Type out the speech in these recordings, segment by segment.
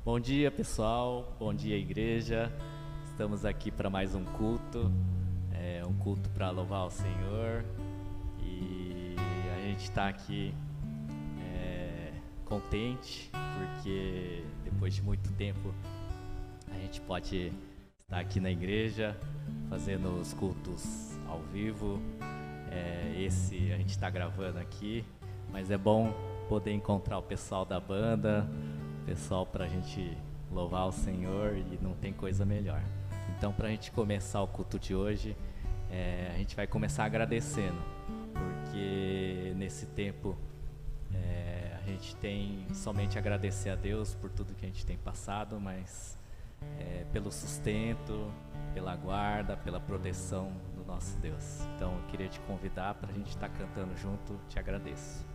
Bom dia, pessoal. Bom dia, igreja. Estamos aqui para mais um culto. Um culto para louvar o Senhor. E a gente está aqui contente, porque depois de muito tempo a gente pode estar aqui na igreja fazendo os cultos ao vivo. Esse a gente está gravando aqui, mas é bom poder encontrar o pessoal da banda, pessoal para a gente louvar o Senhor, e não tem coisa melhor. Então, para a gente começar o culto de hoje, a gente vai começar agradecendo, porque nesse tempo a gente tem somente a agradecer a Deus por tudo que a gente tem passado, mas pelo sustento, pela guarda, pela proteção do nosso Deus. Então eu queria te convidar para a gente estar cantando junto. Te agradeço.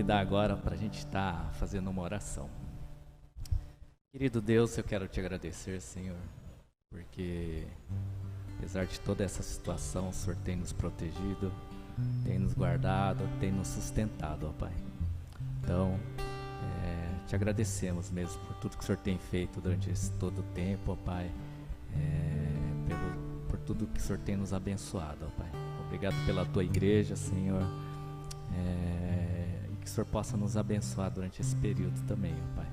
Agora para a gente estar fazendo uma oração. Querido Deus, eu quero te agradecer, Senhor, porque apesar de toda essa situação, o Senhor tem nos protegido, tem nos guardado, tem nos sustentado, ó Pai. Então, te agradecemos mesmo por tudo que o Senhor tem feito durante todo o tempo, ó Pai, por tudo que o Senhor tem nos abençoado, ó Pai. Obrigado pela tua igreja, Senhor. Que o Senhor possa nos abençoar durante esse período também, ó Pai.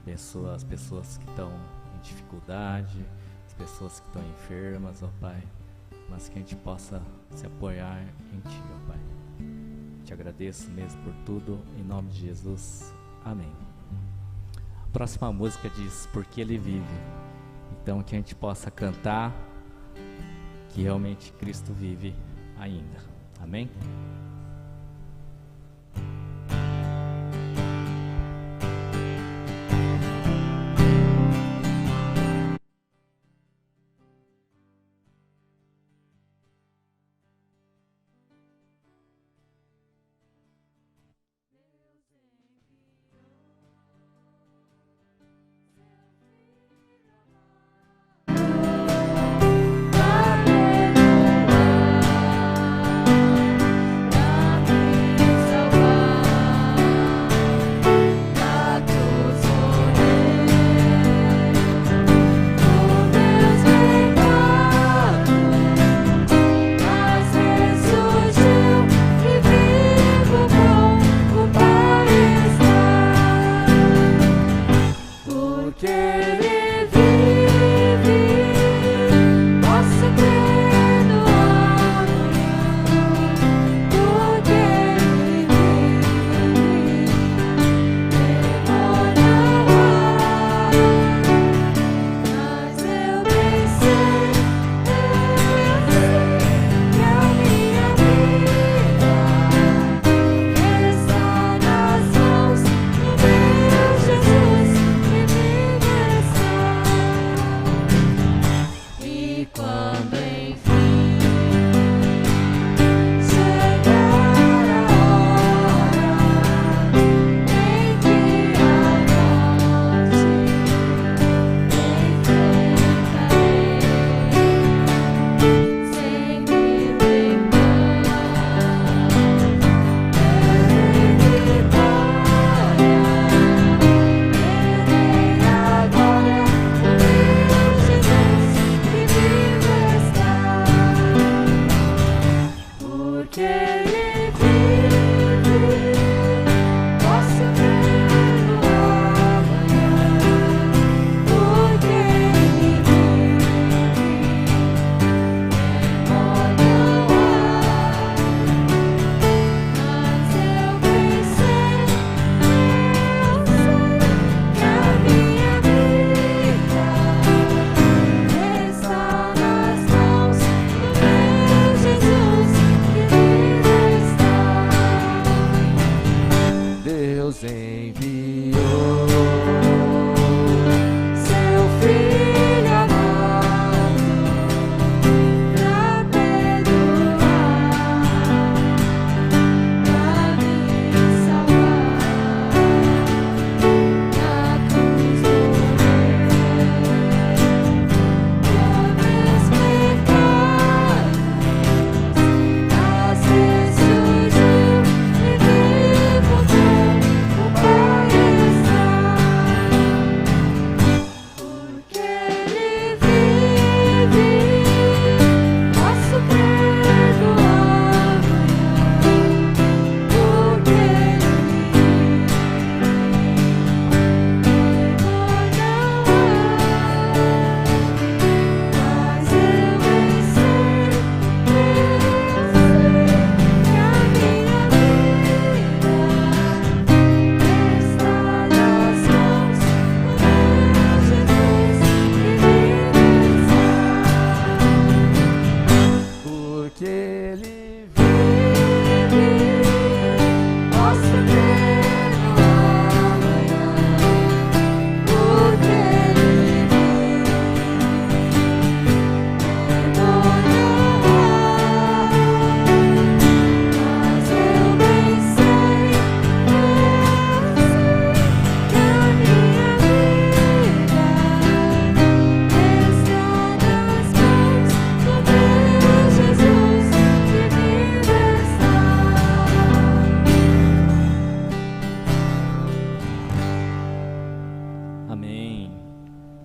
Abençoa as pessoas que estão em dificuldade, as pessoas que estão enfermas, ó Pai, mas que a gente possa se apoiar em Ti, ó Pai. Te agradeço mesmo por tudo, em nome de Jesus, amém. A próxima música diz, porque Ele vive. Então que a gente possa cantar que realmente Cristo vive ainda, amém?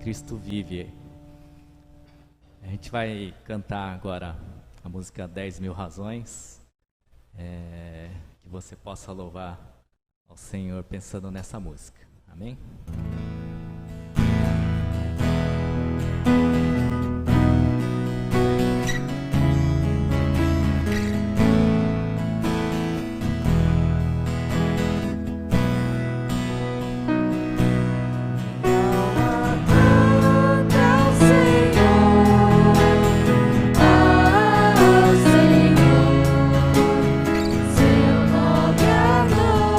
Cristo vive. A gente vai cantar agora a música 10.000 Razões, que você possa louvar ao Senhor pensando nessa música. Amém? Seu nome adorarei.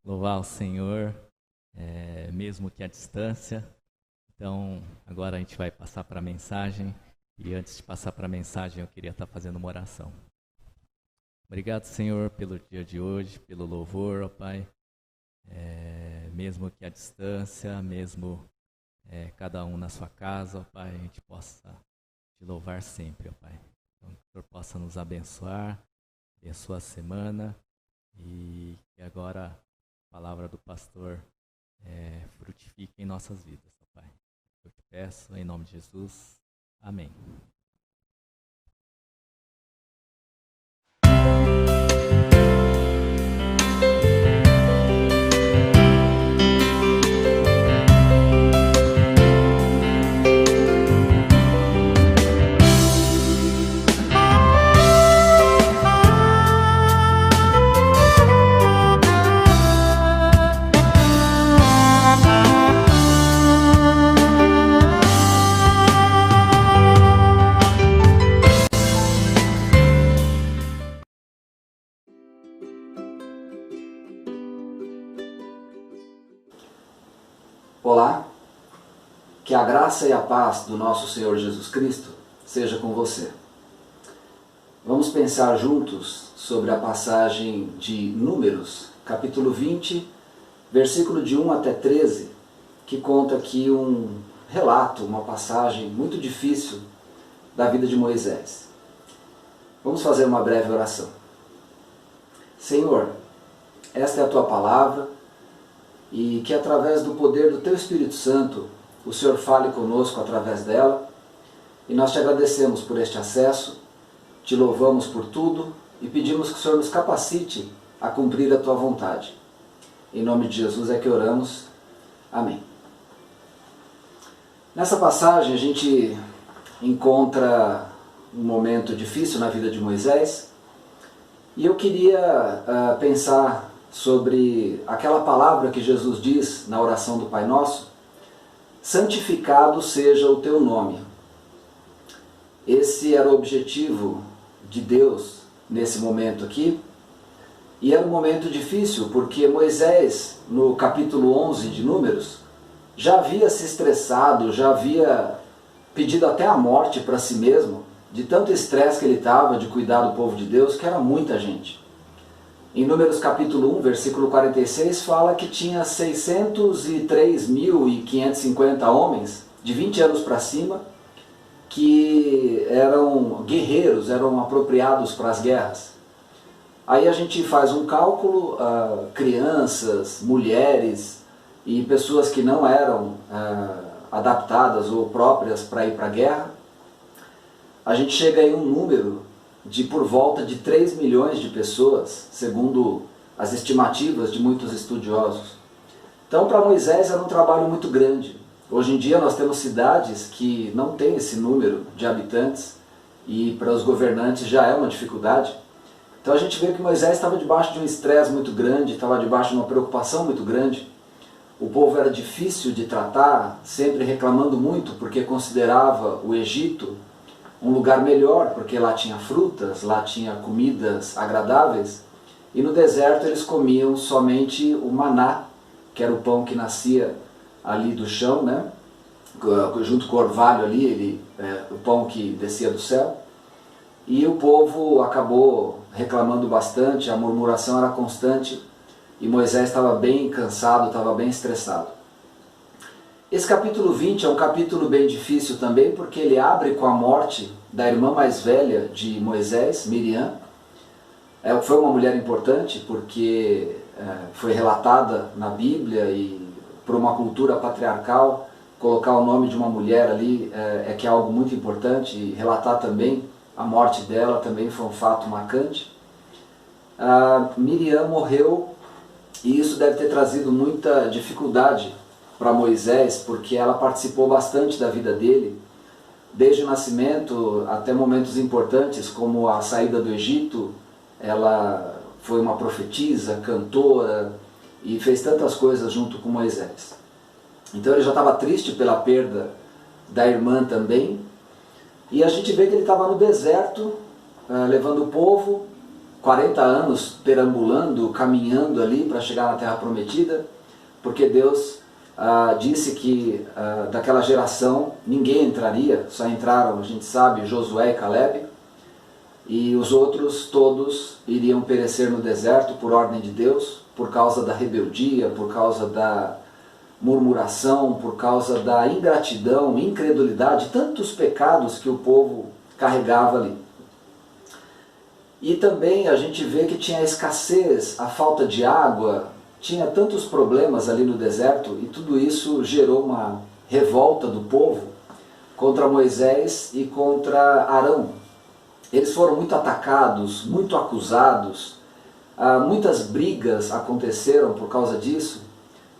louvar o Senhor, mesmo que à distância. Então, agora a gente vai passar para a mensagem. E antes de passar para a mensagem, eu queria estar fazendo uma oração. Obrigado, Senhor, pelo dia de hoje, pelo louvor, ó Pai. Mesmo que à distância, mesmo cada um na sua casa, ó Pai, a gente possa te louvar sempre, ó Pai. Então, que o Senhor possa nos abençoar, abençoa a semana e que agora a palavra do pastor frutifique em nossas vidas, ó Pai. Eu te peço, em nome de Jesus. Amém. Olá, que a graça e a paz do nosso Senhor Jesus Cristo seja com você. Vamos pensar juntos sobre a passagem de Números, capítulo 20, versículo de 1 até 13, que conta aqui um relato, uma passagem muito difícil da vida de Moisés. Vamos fazer uma breve oração. Senhor, esta é a Tua palavra, e que através do poder do Teu Espírito Santo, o Senhor fale conosco através dela, e nós te agradecemos por este acesso, te louvamos por tudo e pedimos que o Senhor nos capacite a cumprir a Tua vontade. Em nome de Jesus é que oramos. Amém. Nessa passagem a gente encontra um momento difícil na vida de Moisés, e eu queria pensar sobre aquela palavra que Jesus diz na oração do Pai Nosso: santificado seja o teu nome. Esse era o objetivo de Deus nesse momento aqui, e era um momento difícil porque Moisés, no capítulo 11 de Números, já havia se estressado, já havia pedido até a morte para si mesmo, de tanto estresse que ele estava de cuidar do povo de Deus, que era muita gente. Em Números capítulo 1, versículo 46, fala que tinha 603.550 homens, de 20 anos para cima, que eram guerreiros, eram apropriados para as guerras. Aí a gente faz um cálculo, crianças, mulheres e pessoas que não eram adaptadas ou próprias para ir para a guerra. A gente chega em um número de por volta de 3 milhões de pessoas, segundo as estimativas de muitos estudiosos. Então, para Moisés era um trabalho muito grande. Hoje em dia nós temos cidades que não têm esse número de habitantes, e para os governantes já é uma dificuldade. Então a gente vê que Moisés estava debaixo de um estresse muito grande, estava debaixo de uma preocupação muito grande. O povo era difícil de tratar, sempre reclamando muito, porque considerava o Egito um lugar melhor, porque lá tinha frutas, lá tinha comidas agradáveis, e no deserto eles comiam somente o maná, que era o pão que nascia ali do chão, né? Junto com o orvalho ali, o pão que descia do céu. E o povo acabou reclamando bastante, a murmuração era constante, e Moisés estava bem cansado, estava bem estressado. Esse capítulo 20 é um capítulo bem difícil também, porque ele abre com a morte da irmã mais velha de Moisés, Miriam. Foi uma mulher importante porque foi relatada na Bíblia, e por uma cultura patriarcal, colocar o nome de uma mulher ali que é algo muito importante, e relatar também a morte dela também foi um fato marcante. Miriam morreu, e isso deve ter trazido muita dificuldade para Moisés, porque ela participou bastante da vida dele, desde o nascimento até momentos importantes, como a saída do Egito. Ela foi uma profetisa, cantora, e fez tantas coisas junto com Moisés. Então ele já estava triste pela perda da irmã também, e a gente vê que ele estava no deserto, levando o povo, 40 anos perambulando, caminhando ali para chegar na Terra Prometida, porque Deus disse que daquela geração ninguém entraria, só entraram, a gente sabe, Josué e Caleb, e os outros todos iriam perecer no deserto por ordem de Deus, por causa da rebeldia, por causa da murmuração, por causa da ingratidão, incredulidade, tantos pecados que o povo carregava ali. E também a gente vê que tinha a escassez, a falta de água, tinha tantos problemas ali no deserto, e tudo isso gerou uma revolta do povo contra Moisés e contra Arão. Eles foram muito atacados, muito acusados, muitas brigas aconteceram por causa disso.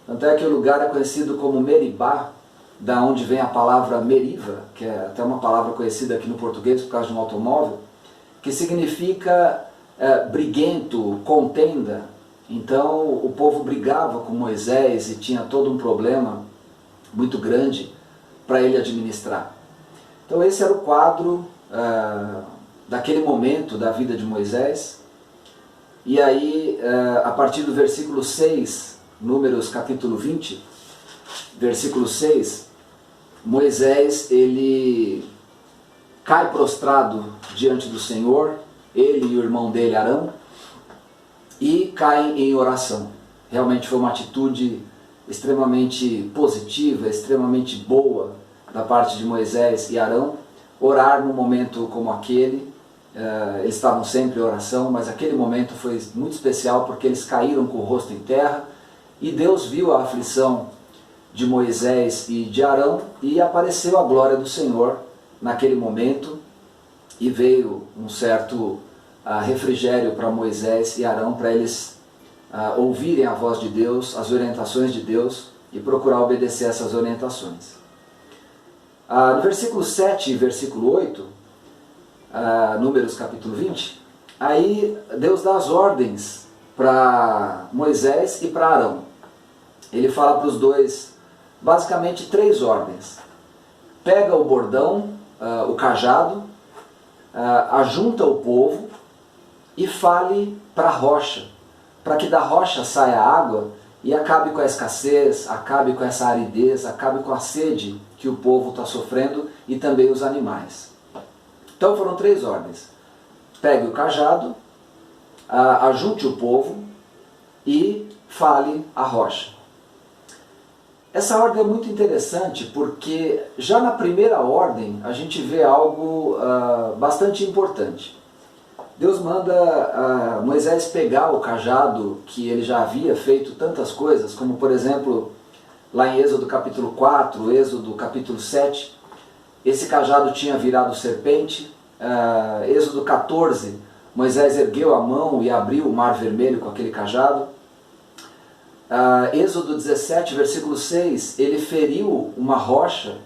Tanto é que o lugar é conhecido como Meribá, da onde vem a palavra Meriva, que é até uma palavra conhecida aqui no português por causa de um automóvel, que significa briguento, contenda. Então o povo brigava com Moisés e tinha todo um problema muito grande para ele administrar. Então esse era o quadro daquele momento da vida de Moisés. E aí, a partir do versículo 6, Números capítulo 20, versículo 6, Moisés, ele cai prostrado diante do Senhor, ele e o irmão dele, Arão, e caem em oração. Realmente foi uma atitude extremamente positiva, extremamente boa da parte de Moisés e Arão, orar num momento como aquele. Eles estavam sempre em oração, mas aquele momento foi muito especial porque eles caíram com o rosto em terra e Deus viu a aflição de Moisés e de Arão e apareceu a glória do Senhor naquele momento e veio um certo refrigério para Moisés e Arão, para eles ouvirem a voz de Deus, as orientações de Deus e procurar obedecer essas orientações. No versículo 7 e versículo 8, Números capítulo 20, aí Deus dá as ordens para Moisés e para Arão. Ele fala para os dois, basicamente 3 ordens. Pega o bordão, o cajado, ajunta o povo e fale para a rocha, para que da rocha saia água e acabe com a escassez, acabe com essa aridez, acabe com a sede que o povo está sofrendo e também os animais. Então foram 3 ordens. Pegue o cajado, ajunte o povo e fale a rocha. Essa ordem é muito interessante porque já na primeira ordem a gente vê algo bastante importante. Deus manda Moisés pegar o cajado que ele já havia feito tantas coisas, como por exemplo lá em Êxodo capítulo 4, Êxodo capítulo 7, esse cajado tinha virado serpente. Êxodo 14, Moisés ergueu a mão e abriu o mar vermelho com aquele cajado. Êxodo 17, versículo 6, ele feriu uma rocha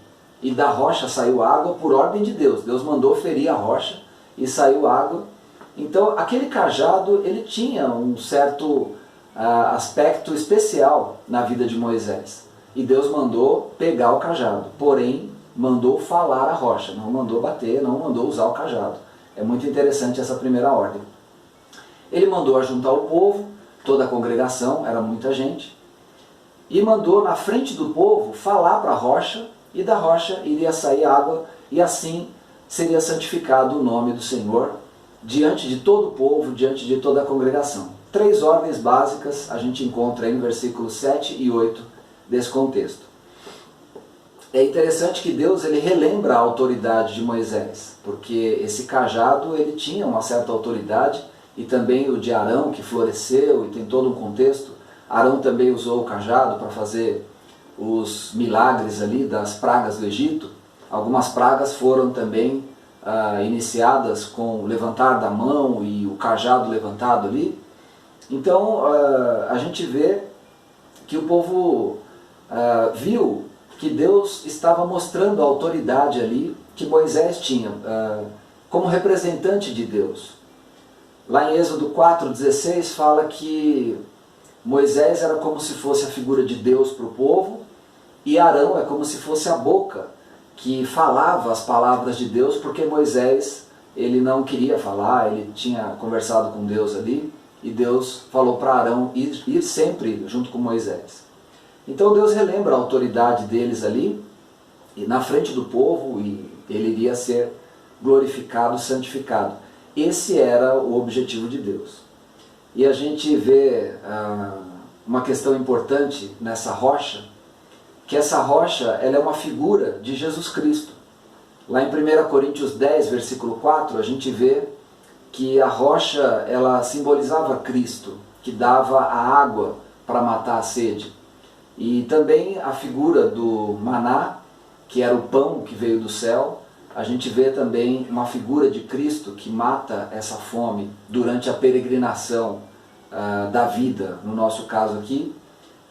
e da rocha saiu água por ordem de Deus. Deus mandou ferir a rocha e saiu água. Então aquele cajado ele tinha um certo aspecto especial na vida de Moisés. E Deus mandou pegar o cajado, porém mandou falar a rocha, não mandou bater, não mandou usar o cajado. É muito interessante essa primeira ordem. Ele mandou ajuntar o povo, toda a congregação, era muita gente, e mandou na frente do povo falar para a rocha, e da rocha iria sair água, e assim seria santificado o nome do Senhor diante de todo o povo, diante de toda a congregação. 3 ordens básicas a gente encontra aí no versículos 7 e 8 desse contexto. É interessante que Deus ele relembra a autoridade de Moisés, porque esse cajado ele tinha uma certa autoridade, e também o de Arão, que floresceu, e tem todo um contexto. Arão também usou o cajado para fazer os milagres ali das pragas do Egito. Algumas pragas foram também iniciadas com o levantar da mão e o cajado levantado ali. Então a gente vê que o povo viu que Deus estava mostrando a autoridade ali que Moisés tinha como representante de Deus. Lá em Êxodo 4,16 fala que Moisés era como se fosse a figura de Deus para o povo, e Arão é como se fosse a boca que falava as palavras de Deus, porque Moisés ele não queria falar, ele tinha conversado com Deus ali, e Deus falou para Arão ir sempre junto com Moisés. Então Deus relembra a autoridade deles ali, e na frente do povo, e ele iria ser glorificado, santificado. Esse era o objetivo de Deus. E a gente vê uma questão importante nessa rocha, que essa rocha ela é uma figura de Jesus Cristo. Lá em 1 Coríntios 10, versículo 4, a gente vê que a rocha ela simbolizava Cristo, que dava a água para matar a sede. E também a figura do maná, que era o pão que veio do céu, a gente vê também uma figura de Cristo que mata essa fome durante a peregrinação da vida, no nosso caso aqui.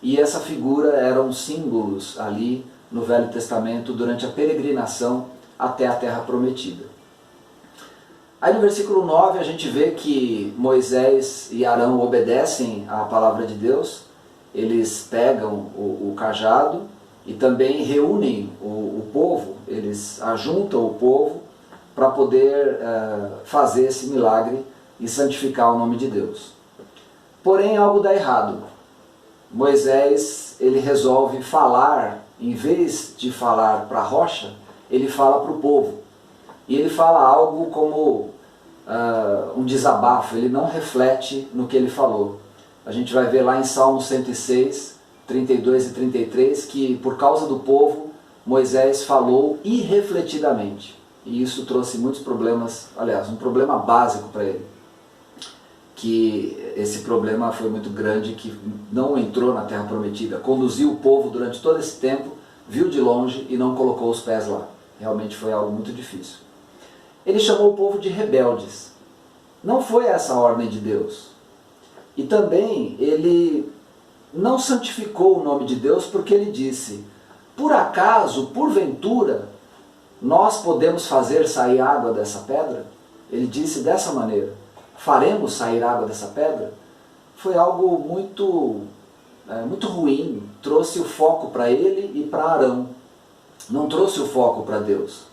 E essa figura eram símbolos ali no Velho Testamento durante a peregrinação até a Terra Prometida. Aí no versículo 9 a gente vê que Moisés e Arão obedecem à palavra de Deus, eles pegam o cajado e também reúnem o povo, eles ajuntam o povo para poder fazer esse milagre e santificar o nome de Deus. Porém algo dá errado. Moisés ele resolve falar, em vez de falar para a rocha, ele fala para o povo. E ele fala algo como um desabafo, ele não reflete no que ele falou. A gente vai ver lá em Salmo 106, 32 e 33, que por causa do povo, Moisés falou irrefletidamente. E isso trouxe muitos problemas, aliás, um problema básico para ele. Que esse problema foi muito grande, que não entrou na Terra Prometida, conduziu o povo durante todo esse tempo, viu de longe e não colocou os pés lá. Realmente foi algo muito difícil. Ele chamou o povo de rebeldes. Não foi essa a ordem de Deus. E também ele não santificou o nome de Deus porque ele disse: por acaso, porventura, nós podemos fazer sair água dessa pedra? Ele disse dessa maneira: faremos sair água dessa pedra? Foi algo muito ruim, trouxe o foco para ele e para Arão, não trouxe o foco para Deus.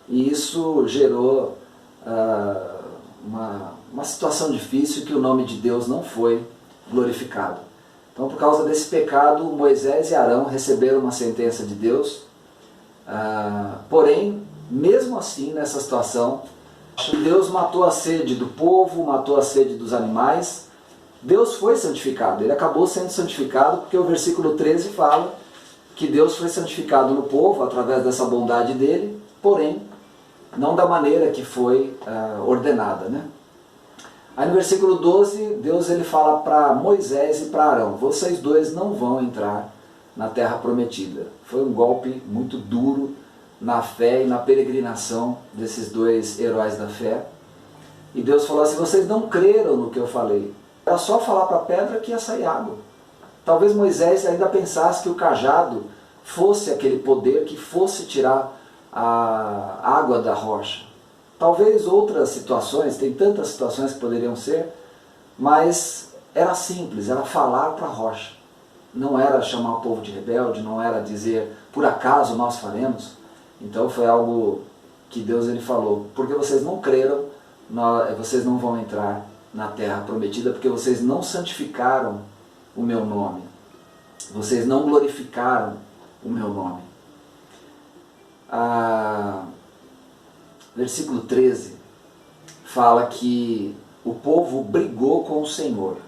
E isso gerou uma situação difícil, que o nome de Deus não foi glorificado. Então, por causa desse pecado, Moisés e Arão receberam uma sentença de Deus. Porém, mesmo assim, nessa situação, Deus matou a sede do povo, matou a sede dos animais. Deus foi santificado, ele acabou sendo santificado porque o versículo 13 fala que Deus foi santificado no povo através dessa bondade dele, porém, não da maneira que foi ordenada, né? Aí no versículo 12, Deus ele fala para Moisés e para Arão: vocês dois não vão entrar na Terra Prometida. Foi um golpe muito duro na fé e na peregrinação desses dois heróis da fé. E Deus falou assim: vocês não creram no que eu falei. Era só falar para a pedra que ia sair água. Talvez Moisés ainda pensasse que o cajado fosse aquele poder que fosse tirar a água da rocha. Talvez outras situações, tem tantas situações que poderiam ser, mas era simples, era falar para a rocha. Não era chamar o povo de rebelde, não era dizer, por acaso nós faremos. Então foi algo que Deus ele falou: porque vocês não creram, vocês não vão entrar na Terra Prometida, porque vocês não santificaram o meu nome. Vocês não glorificaram o meu nome. Versículo 13 fala que o povo brigou com o Senhor.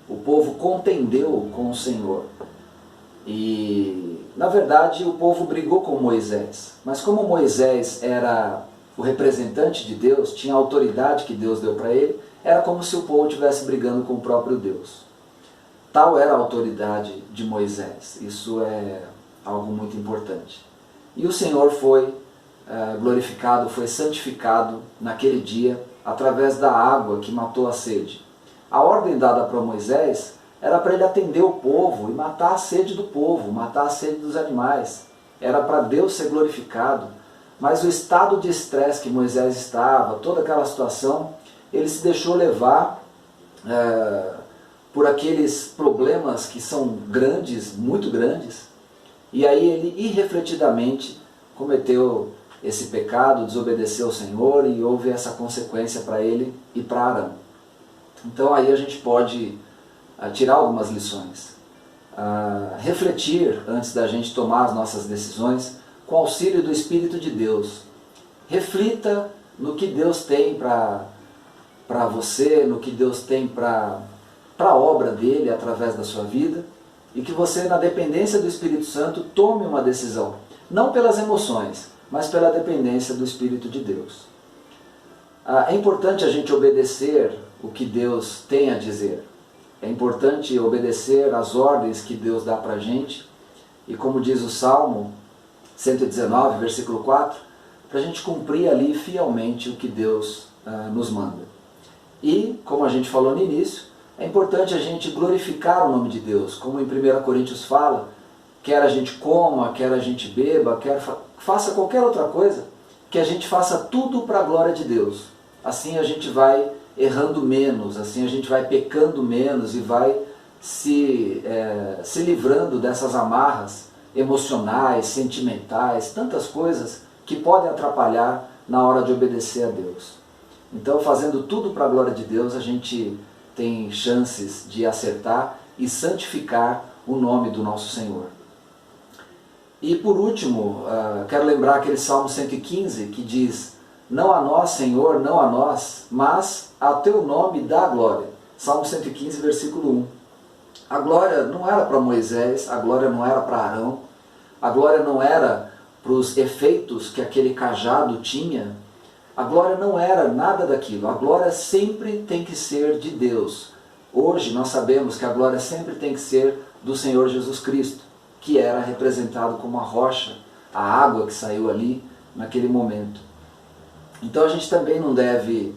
O povo contendeu com o Senhor. E, na verdade, o povo brigou com Moisés. Mas como Moisés era o representante de Deus, tinha a autoridade que Deus deu para ele, era como se o povo estivesse brigando com o próprio Deus. Tal era a autoridade de Moisés. Isso é algo muito importante. E o Senhor foi glorificado, foi santificado naquele dia através da água que matou a sede. A ordem dada para Moisés era para ele atender o povo e matar a sede do povo, matar a sede dos animais. Era para Deus ser glorificado. Mas o estado de estresse que Moisés estava, toda aquela situação, ele se deixou levar por aqueles problemas que são grandes, muito grandes, e aí ele irrefletidamente cometeu esse pecado, desobedeceu ao Senhor e houve essa consequência para ele e para Arão. Então aí a gente pode tirar algumas lições. Refletir antes da gente tomar as nossas decisões com auxílio do Espírito de Deus. Reflita no que Deus tem para você, no que Deus tem para a obra dele através da sua vida, e que você, na dependência do Espírito Santo, tome uma decisão, não pelas emoções, mas pela dependência do Espírito de Deus. É importante a gente obedecer o que Deus tem a dizer. É importante obedecer às ordens que Deus dá para a gente. E como diz o Salmo 119, versículo 4, para a gente cumprir ali fielmente o que Deus nos manda. E, como a gente falou no início, é importante a gente glorificar o nome de Deus. Como em 1 Coríntios fala, quer a gente coma, quer a gente beba, quer faça qualquer outra coisa, que a gente faça tudo para a glória de Deus. Assim a gente vai errando menos, assim a gente vai pecando menos e vai se livrando dessas amarras emocionais, sentimentais, tantas coisas que podem atrapalhar na hora de obedecer a Deus. Então, fazendo tudo para a glória de Deus, a gente tem chances de acertar e santificar o nome do nosso Senhor. E por último, quero lembrar aquele Salmo 115 que diz: não a nós, Senhor, não a nós, mas a teu nome dá glória. Salmo 115, versículo 1. A glória não era para Moisés, a glória não era para Arão, a glória não era para os efeitos que aquele cajado tinha, a glória não era nada daquilo, a glória sempre tem que ser de Deus. Hoje nós sabemos que a glória sempre tem que ser do Senhor Jesus Cristo, que era representado como a rocha, a água que saiu ali naquele momento. Então a gente também não deve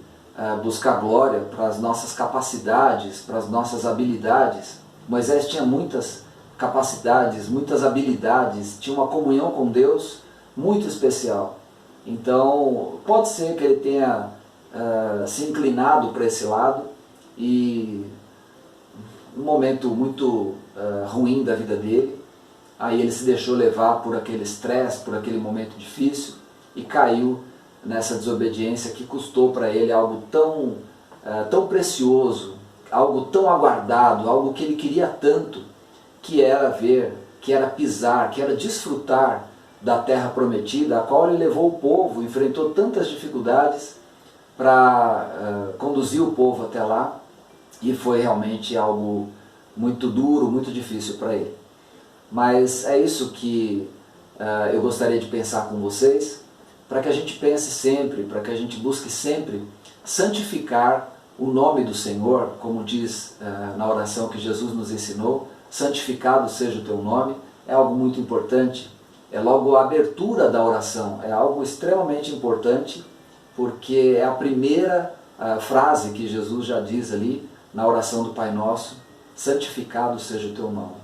buscar glória para as nossas capacidades, para as nossas habilidades. Moisés tinha muitas capacidades, muitas habilidades, tinha uma comunhão com Deus muito especial. Então pode ser que ele tenha se inclinado para esse lado e um momento muito ruim da vida dele, aí ele se deixou levar por aquele estresse, por aquele momento difícil e caiu nessa desobediência que custou para ele algo tão precioso, algo tão aguardado, algo que ele queria tanto, que era ver, que era pisar, que era desfrutar da terra prometida, a qual ele levou o povo, enfrentou tantas dificuldades para conduzir o povo até lá, e foi realmente algo muito duro, muito difícil para ele. Mas é isso que eu gostaria de pensar com vocês, para que a gente pense sempre, para que a gente busque sempre santificar o nome do Senhor, como diz na oração que Jesus nos ensinou, santificado seja o teu nome, é algo muito importante, é logo a abertura da oração, é algo extremamente importante, porque é a primeira frase que Jesus já diz ali na oração do Pai Nosso, santificado seja o teu nome.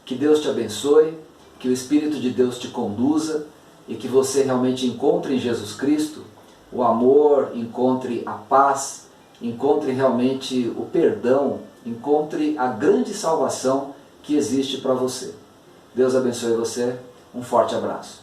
Que Deus te abençoe, que o Espírito de Deus te conduza e que você realmente encontre em Jesus Cristo o amor, encontre a paz, encontre realmente o perdão, encontre a grande salvação que existe para você. Deus abençoe você, um forte abraço.